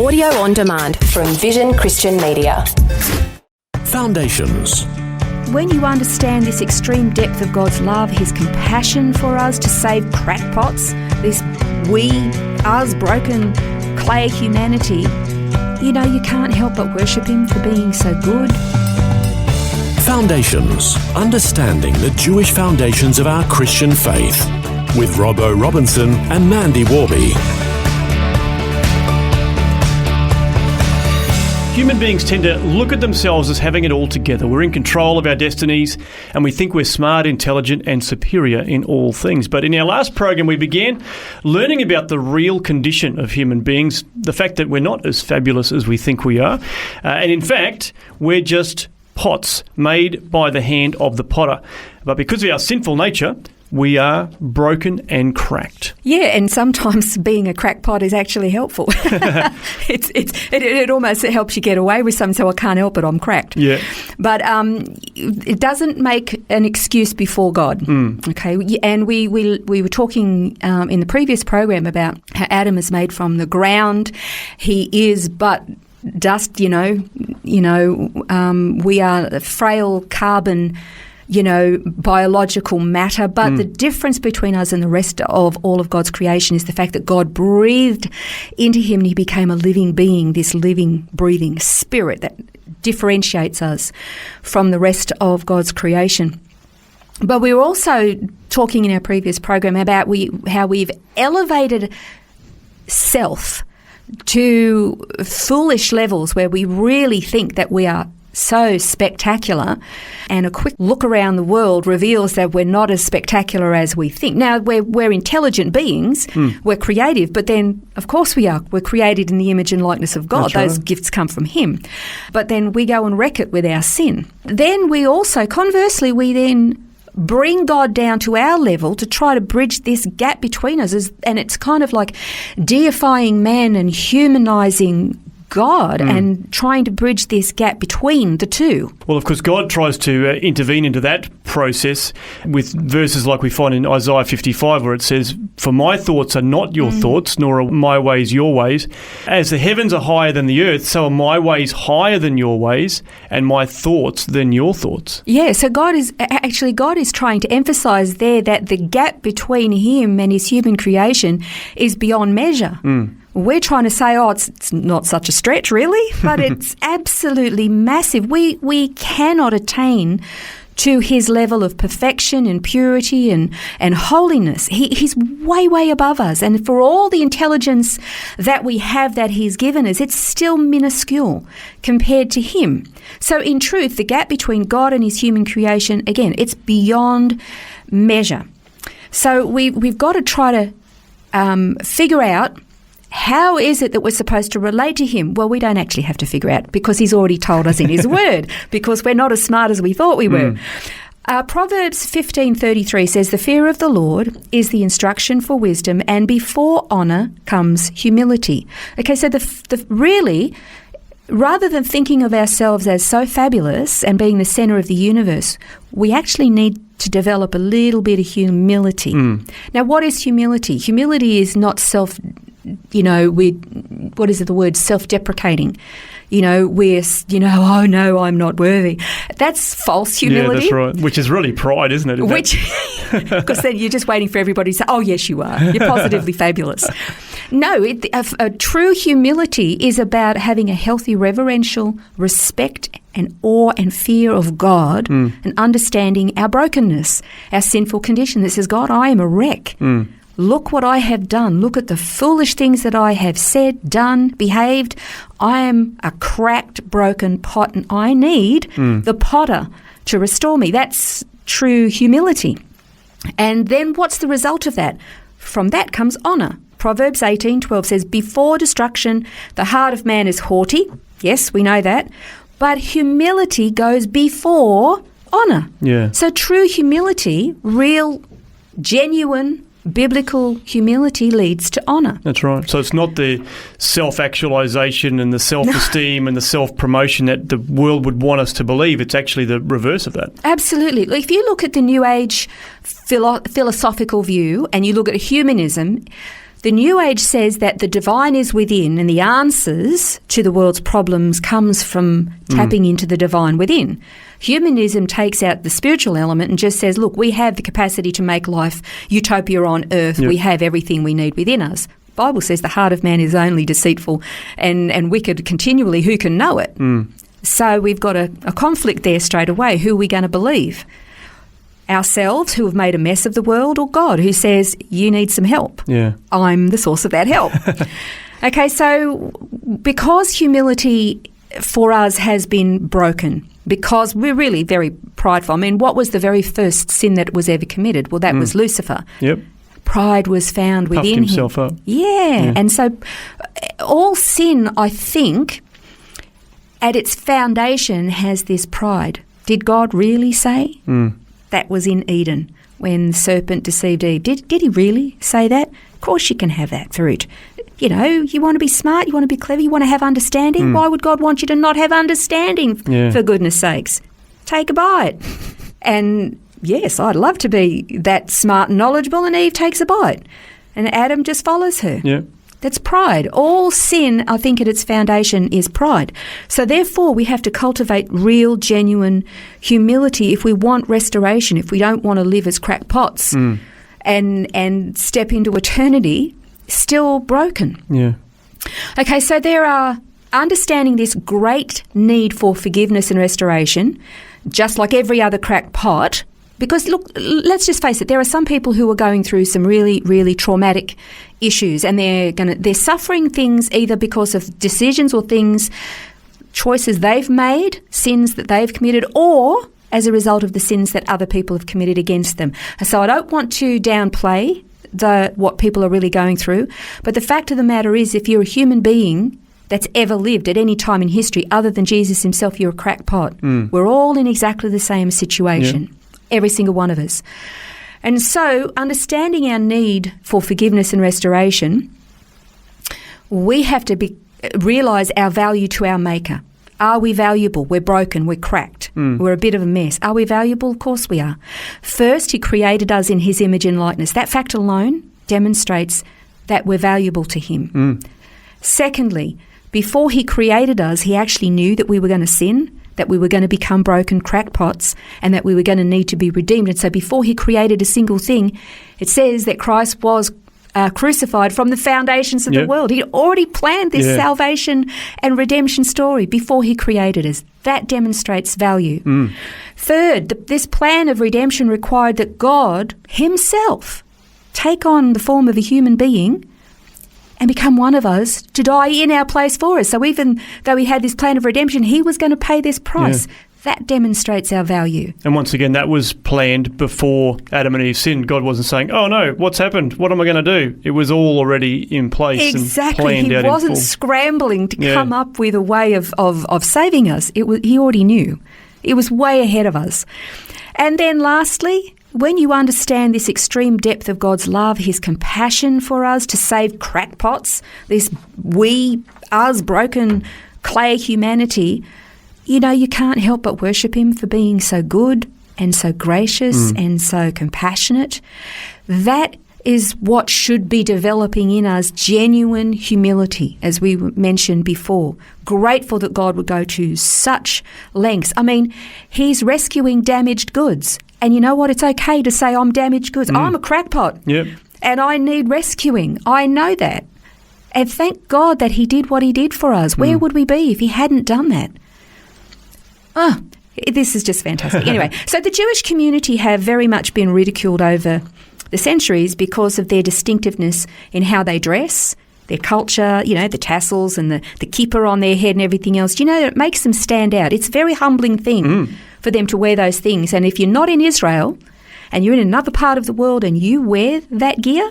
Audio on demand from Vision Christian Media. Foundations. When you understand this extreme depth of God's love, His compassion for us to save crackpots, this us, broken clay humanity, you can't help but worship Him for being so good. Foundations. Understanding the Jewish foundations of our Christian faith. With Robbo Robinson and Mandy Warby. Human beings tend to look at themselves as having it all together. We're in control of our destinies and we think we're smart, intelligent and superior in all things. But in our last program, we began learning about the real condition of human beings, the fact that we're not as fabulous as we think we are. And in fact, we're just pots made by the hand of the potter. But because of our sinful nature, we are broken and cracked. Yeah, and sometimes being a crackpot is actually helpful. It almost helps you get away with something, so I can't help it, I'm cracked. Yeah. But it doesn't make an excuse before God. Okay, and we were talking in the previous program about how Adam is made from the ground. He is but dust, we are frail carbon, biological matter. But the difference between us and the rest of all of God's creation is the fact that God breathed into him and he became a living being, this living, breathing spirit that differentiates us from the rest of God's creation. But we were also talking in our previous program about how we've elevated self to foolish levels where we really think that we are so spectacular, and a quick look around the world reveals that we're not as spectacular as we think. Now, we're intelligent beings, we're creative, but then, of course we are. We're created in the image and likeness of God. Those gifts come from Him. But then we go and wreck it with our sin. Then we also, conversely, we then bring God down to our level to try to bridge this gap between us. And it's kind of like deifying man and humanizing God and trying to bridge this gap between the two. Well, of course, God tries to intervene into that process with verses like we find in Isaiah 55 where it says, "For my thoughts are not your thoughts, nor are my ways your ways. As the heavens are higher than the earth, so are my ways higher than your ways, and my thoughts than your thoughts." Yeah, so God is trying to emphasize there that the gap between Him and His human creation is beyond measure. We're trying to say, it's not such a stretch, really, but it's absolutely massive. We cannot attain to His level of perfection and purity and holiness. He's way, way above us. And for all the intelligence that we have that He's given us, it's still minuscule compared to Him. So in truth, the gap between God and His human creation, again, it's beyond measure. So we've got to try to figure out, how is it that we're supposed to relate to Him? Well, we don't actually have to figure out because He's already told us in His Word, because we're not as smart as we thought we were. Proverbs 15:33 says, "The fear of the Lord is the instruction for wisdom, and before honour comes humility." Okay, so really, rather than thinking of ourselves as so fabulous and being the centre of the universe, we actually need to develop a little bit of humility. Now, what is humility? Humility is not self-deprecating. Oh no, I'm not worthy. That's false humility. Yeah, that's right. Which is really pride, isn't it? Because then you're just waiting for everybody to say, "Oh yes, you are. You're positively fabulous." No, a true humility is about having a healthy reverential respect and awe and fear of God and understanding our brokenness, our sinful condition that says, "God, I am a wreck. Look what I have done. Look at the foolish things that I have said, done, behaved. I am a cracked, broken pot, and I need the potter to restore me." That's true humility. And then what's the result of that? From that comes honour. Proverbs 18:12 says, "Before destruction, the heart of man is haughty." Yes, we know that. But humility goes before honour. Yeah. So true humility, real, genuine, biblical humility leads to honour. That's right. So it's not the self-actualization and the self-esteem and the self-promotion that the world would want us to believe. It's actually the reverse of that. Absolutely. If you look at the New Age philosophical view and you look at humanism, The New Age says that the divine is within, and the answers to the world's problems comes from tapping into the divine within. Humanism takes out the spiritual element and just says, look, we have the capacity to make life utopia on earth. Yep. We have everything we need within us. The Bible says the heart of man is only deceitful and wicked continually. Who can know it? So we've got a conflict there straight away. Who are we going to believe? Ourselves, who have made a mess of the world, or God, who says, you need some help? Yeah. I'm the source of that help. Okay, so because humility for us has been broken, because we're really very prideful. I mean, what was the very first sin that was ever committed? Well, that was Lucifer. Yep. Pride was found Puffed within himself him. up. Yeah, and so all sin, I think, at its foundation has this pride. Did God really say? That was in Eden when the serpent deceived Eve. Did he really say that? Of course you can have that fruit. You know, you want to be smart, you want to be clever, you want to have understanding. Why would God want you to not have understanding, for goodness sakes? Take a bite. And yes, I'd love to be that smart and knowledgeable, and Eve takes a bite. And Adam just follows her. Yeah. That's pride. All sin, I think, at its foundation is pride. So therefore, we have to cultivate real, genuine humility if we want restoration, if we don't want to live as crackpots and step into eternity still broken. Yeah. Okay, so there are understanding this great need for forgiveness and restoration, just like every other crackpot. Because, look, let's just face it, there are some people who are going through some really, really traumatic issues, and they're suffering things either because of decisions or choices they've made, sins that they've committed, or as a result of the sins that other people have committed against them. So I don't want to downplay what people are really going through, but the fact of the matter is, if you're a human being that's ever lived at any time in history other than Jesus himself, you're a crackpot. We're all in exactly the same situation. Yeah. Every single one of us. And so, understanding our need for forgiveness and restoration, we have to realise our value to our Maker. Are we valuable? We're broken. We're cracked. We're a bit of a mess. Are we valuable? Of course we are. First, he created us in his image and likeness. That fact alone demonstrates that we're valuable to him. Secondly, before he created us, he actually knew that we were going to sin, that we were going to become broken crackpots, and that we were going to need to be redeemed. And so before he created a single thing, it says that Christ was crucified from the foundations of the world. He already planned this salvation and redemption story before he created us. That demonstrates value. Third, this plan of redemption required that God himself take on the form of a human being and become one of us to die in our place for us. So even though he had this plan of redemption, he was going to pay this price. Yeah. That demonstrates our value. And once again, that was planned before Adam and Eve sinned. God wasn't saying, oh no, what's happened? What am I going to do? It was all already in place and planned out in full. He wasn't scrambling to come up with a way of saving us. He already knew. It was way ahead of us. And then lastly, when you understand this extreme depth of God's love, his compassion for us to save crackpots, this us broken clay humanity, you know, you can't help but worship him for being so good and so gracious and so compassionate. That is what should be developing in us, genuine humility, as we mentioned before. Grateful that God would go to such lengths. I mean, he's rescuing damaged goods. And you know what? It's okay to say, I'm damaged goods. I'm a crackpot. Yep. And I need rescuing. I know that. And thank God that he did what he did for us. Where would we be if he hadn't done that? Oh, this is just fantastic. Anyway, so the Jewish community have very much been ridiculed over the centuries because of their distinctiveness in how they dress, their culture, you know, the tassels and the kippah on their head and everything else. You know, it makes them stand out. It's a very humbling thing for them to wear those things. And if you're not in Israel and you're in another part of the world and you wear that gear,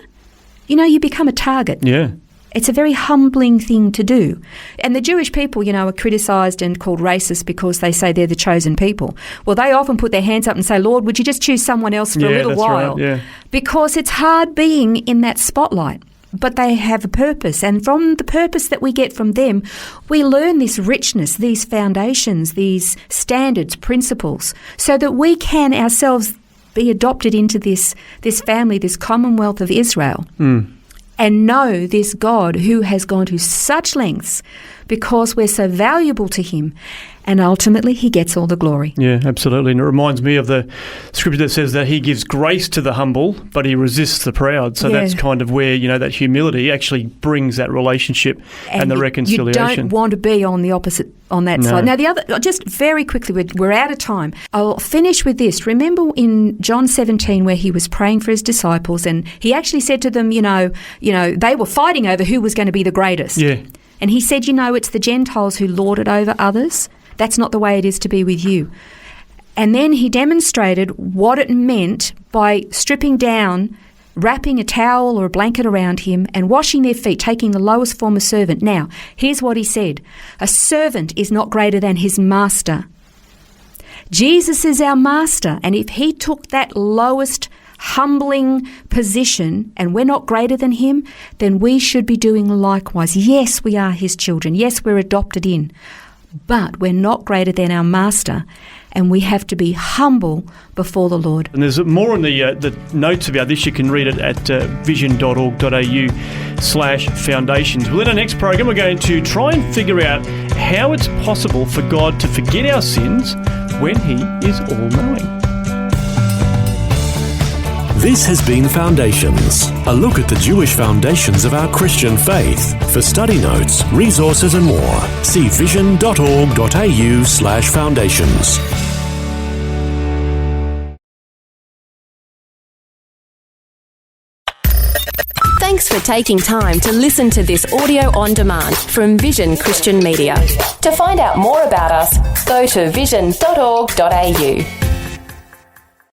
you know, you become a target. Yeah. It's a very humbling thing to do. And the Jewish people, you know, are criticised and called racist because they say they're the chosen people. Well, they often put their hands up and say, Lord, would you just choose someone else for a little while? Right, yeah. Because it's hard being in that spotlight. But they have a purpose. And from the purpose that we get from them, we learn this richness, these foundations, these standards, principles, so that we can ourselves be adopted into this family, this commonwealth of Israel. and know this God who has gone to such lengths because we're so valuable to him. And ultimately, he gets all the glory. Yeah, absolutely. And it reminds me of the scripture that says that he gives grace to the humble, but he resists the proud. So that's kind of where, that humility actually brings that relationship and the reconciliation. You don't want to be on the opposite, on that side. Now, the other, just very quickly, we're out of time. I'll finish with this. Remember in John 17 where he was praying for his disciples and he actually said to them, they were fighting over who was going to be the greatest. Yeah. And he said, it's the Gentiles who lord it over others. That's not the way it is to be with you. And then he demonstrated what it meant by stripping down, wrapping a towel or a blanket around him and washing their feet, taking the lowest form of servant. Now, here's what he said. A servant is not greater than his master. Jesus is our master, and if he took that lowest humbling position and we're not greater than him, then we should be doing likewise. Yes, we are his children. Yes, we're adopted in. But we're not greater than our master, and we have to be humble before the Lord. And there's more in the notes about this. You can read it at vision.org.au/foundations. Well, in our next program, we're going to try and figure out how it's possible for God to forget our sins when he is all-knowing. This has been Foundations, a look at the Jewish foundations of our Christian faith. For study notes, resources and more, see vision.org.au/foundations. Thanks for taking time to listen to this audio on demand from Vision Christian Media. To find out more about us, go to vision.org.au.